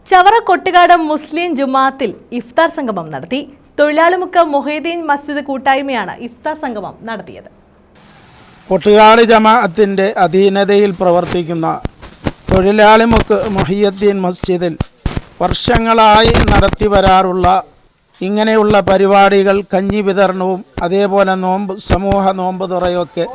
ചവറ കൊട്ടുകാട് മുസ്ലിം ജുമാത്തിൽ ഇഫ്താർ സംഗമം നടത്തി. തൊഴിലാളിമുക്ക് മൊഹീദ്ദീൻ മസ്ജിദ് കൂട്ടായ്മയാണ് ഇഫ്താർ സംഗമം നടത്തിയത്. കൊട്ടുകാട് ജമാഅത്തിന്റെ അധീനതയിൽ പ്രവർത്തിക്കുന്ന തൊഴിലാളിമുക്ക് മൊഹീദ്ദീൻ മസ്ജിദിൽ വർഷങ്ങളായി നടത്തി വരാറുള്ള ഇങ്ങനെയുള്ള പരിപാടികൾ, കഞ്ഞി വിതരണവും അതേപോലെ സമൂഹ നോമ്പ് തുറയൊക്കെ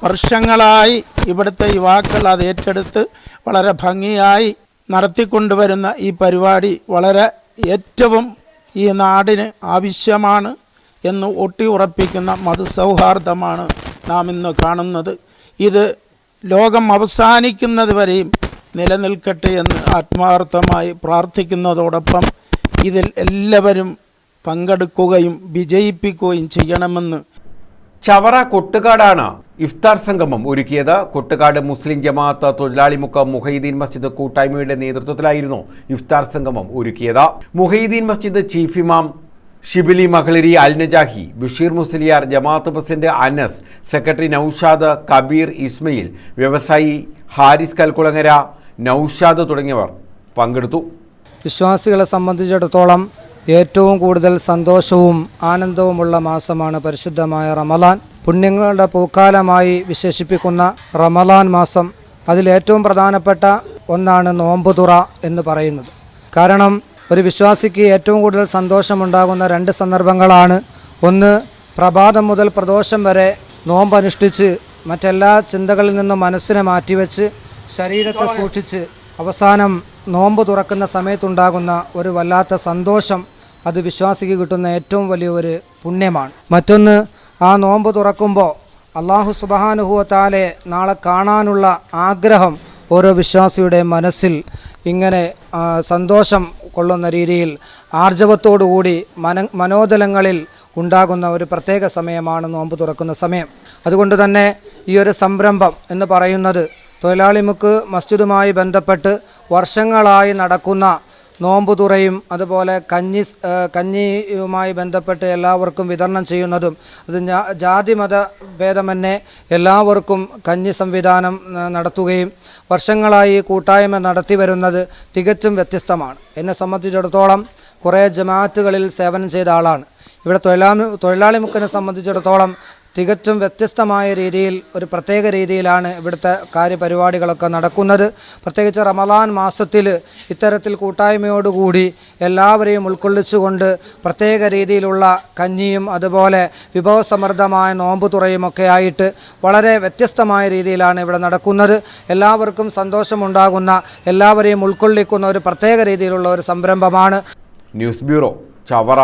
വർഷങ്ങളായി ഇവിടുത്തെ യുവാക്കൾ അത് ഏറ്റെടുത്ത് വളരെ ഭംഗിയായി നടത്തിക്കൊണ്ടുവരുന്ന ഈ പരിപാടി വളരെ ഏറ്റവും ഈ നാടിന് ആവശ്യമാണ് എന്ന് ഒട്ടിയുറപ്പിക്കുന്ന മതസൗഹാർദ്ദമാണ് നാം ഇന്ന് കാണുന്നത്. ഇത് ലോകം അവസാനിക്കുന്നത് വരെയും നിലനിൽക്കട്ടെ എന്ന് ആത്മാർത്ഥമായി പ്രാർത്ഥിക്കുന്നതോടൊപ്പം ഇതിൽ എല്ലാവരും പങ്കെടുക്കുകയും വിജയിപ്പിക്കുകയും ചെയ്യണമെന്ന് ചവറ കൊട്ടുകാടാണ് ഇഫ്താർ സംഗമം ഒരുക്കിയത്. കൊട്ടുകാട് മുസ്ലിം ജമാഅത്ത് തൊഴിലാളിമുക്ക് മൊഹീദ്ദീൻ മസ്ജിദ് കൂട്ടായ്മയുടെ നേതൃത്വത്തിലായിരുന്നു ഇഫ്താർ സംഗമം ഒരുക്കിയത്. മൊഹീദ്ദീൻ മസ്ജിദ് ചീഫ് ഇമാം ഷിബിലി മഹ്ലിരി അൽ നജാഹി, ബഷീർ മുസ്ലിയാർ, ജമാഅത്ത് പ്രസിഡന്റ് അനസ്, സെക്രട്ടറി നൌഷാദ്, കബീർ ഇസ്മയിൽ, വ്യവസായി ഹാരിസ് കൽക്കുളങ്ങര, നൌഷാദ് തുടങ്ങിയവർ പങ്കെടുത്തു. വിശ്വാസികളെ സംബന്ധിച്ചിടത്തോളം ഏറ്റവും കൂടുതൽ സന്തോഷവും ആനന്ദവുമുള്ള മാസമാണ് പരിശുദ്ധമായ റമളാൻ. പുണ്യങ്ങളുടെ പൂക്കാലമായി വിശേഷിപ്പിക്കുന്ന റമളാൻ മാസം, അതിലേറ്റവും പ്രധാനപ്പെട്ട ഒന്നാണ് നോമ്പുതുറ എന്ന് പറയുന്നത്. കാരണം ഒരു വിശ്വാസിക്ക് ഏറ്റവും കൂടുതൽ സന്തോഷമുണ്ടാകുന്ന രണ്ട് സന്ദർഭങ്ങളാണ്. ഒന്ന്, പ്രഭാതം മുതൽ പ്രദോഷം വരെ നോമ്പനുഷ്ഠിച്ച് മറ്റെല്ലാ ചിന്തകളിൽ നിന്നും മനസ്സിനെ മാറ്റിവെച്ച് ശരീരത്തെ സൂക്ഷിച്ച് അവസാനം നോമ്പ് തുറക്കുന്ന സമയത്തുണ്ടാകുന്ന ഒരു വല്ലാത്ത സന്തോഷം, അത് വിശ്വാസിക്ക് കിട്ടുന്ന ഏറ്റവും വലിയൊരു പുണ്യമാണ്. മറ്റൊന്ന്, ആ നോമ്പ് തുറക്കുമ്പോൾ അല്ലാഹു സുബ്ഹാനഹു വ തആലയെ നാളെ കാണാനുള്ള ആഗ്രഹം ഓരോ വിശ്വാസിയുടെ മനസ്സിൽ ഇങ്ങനെ സന്തോഷം കൊള്ളുന്ന രീതിയിൽ ആർജവത്തോടുകൂടി മനോദലങ്ങളിൽ ഉണ്ടാകുന്ന ഒരു പ്രത്യേക സമയമാണ് നോമ്പ് തുറക്കുന്ന സമയം. അതുകൊണ്ട് തന്നെ ഈ ഒരു സംരംഭം എന്ന് പറയുന്നത് തൊഴിലാളിമുക്ക് മസ്ജിദുമായി ബന്ധപ്പെട്ട് വർഷങ്ങളായി നടക്കുന്ന നോമ്പുതുറയും അതുപോലെ കഞ്ഞിയുമായി ബന്ധപ്പെട്ട് എല്ലാവർക്കും വിതരണം ചെയ്യുന്നതും, അത് ജാതി മത ഭേദമന്യേ എല്ലാവർക്കും കഞ്ഞി സംവിധാനം നടത്തുകയും വർഷങ്ങളായി കൂട്ടായ്മ നടത്തി വരുന്നത് തികച്ചും വ്യത്യസ്തമാണ്. എന്നെ സംബന്ധിച്ചിടത്തോളം കുറേ ജമാഅത്തുകളിൽ സേവനം ചെയ്ത ആളാണ്. ഇവിടെ തൊഴിലാളിമുക്കിനെ സംബന്ധിച്ചിടത്തോളം തികച്ചും വ്യത്യസ്തമായ രീതിയിൽ, ഒരു പ്രത്യേക രീതിയിലാണ് ഇവിടുത്തെ കാര്യപരിപാടികളൊക്കെ നടക്കുന്നത്. പ്രത്യേകിച്ച് റമളാൻ മാസത്തിൽ ഇത്തരത്തിൽ കൂട്ടായ്മയോടുകൂടി എല്ലാവരെയും ഉൾക്കൊള്ളിച്ചുകൊണ്ട് പ്രത്യേക രീതിയിലുള്ള കഞ്ഞിയും അതുപോലെ വിഭവസമൃദ്ധമായ നോമ്പ് തുറയുമൊക്കെ ആയിട്ട് വളരെ വ്യത്യസ്തമായ രീതിയിലാണ് ഇവിടെ നടക്കുന്നത്. എല്ലാവർക്കും സന്തോഷമുണ്ടാകുന്ന, എല്ലാവരെയും ഉൾക്കൊള്ളിക്കുന്ന ഒരു പ്രത്യേക രീതിയിലുള്ള ഒരു സംരംഭമാണ്. News bureau, Chavara.